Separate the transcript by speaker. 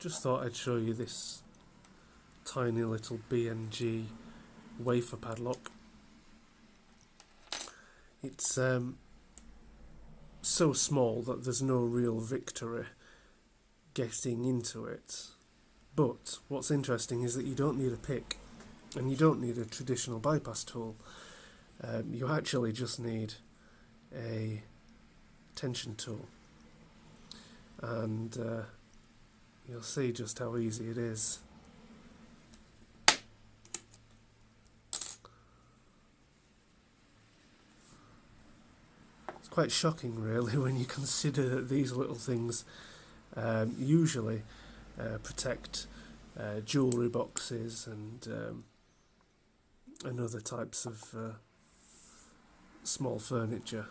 Speaker 1: just thought I'd show you this tiny little B&G wafer padlock. It's so small that there's no real victory getting into it. But what's interesting is that you don't need a pick and you don't need a traditional bypass tool. You actually just need a tension tool, and you'll see just how easy it is. It's quite shocking really when you consider that these little things usually protect jewellery boxes and other types of small furniture.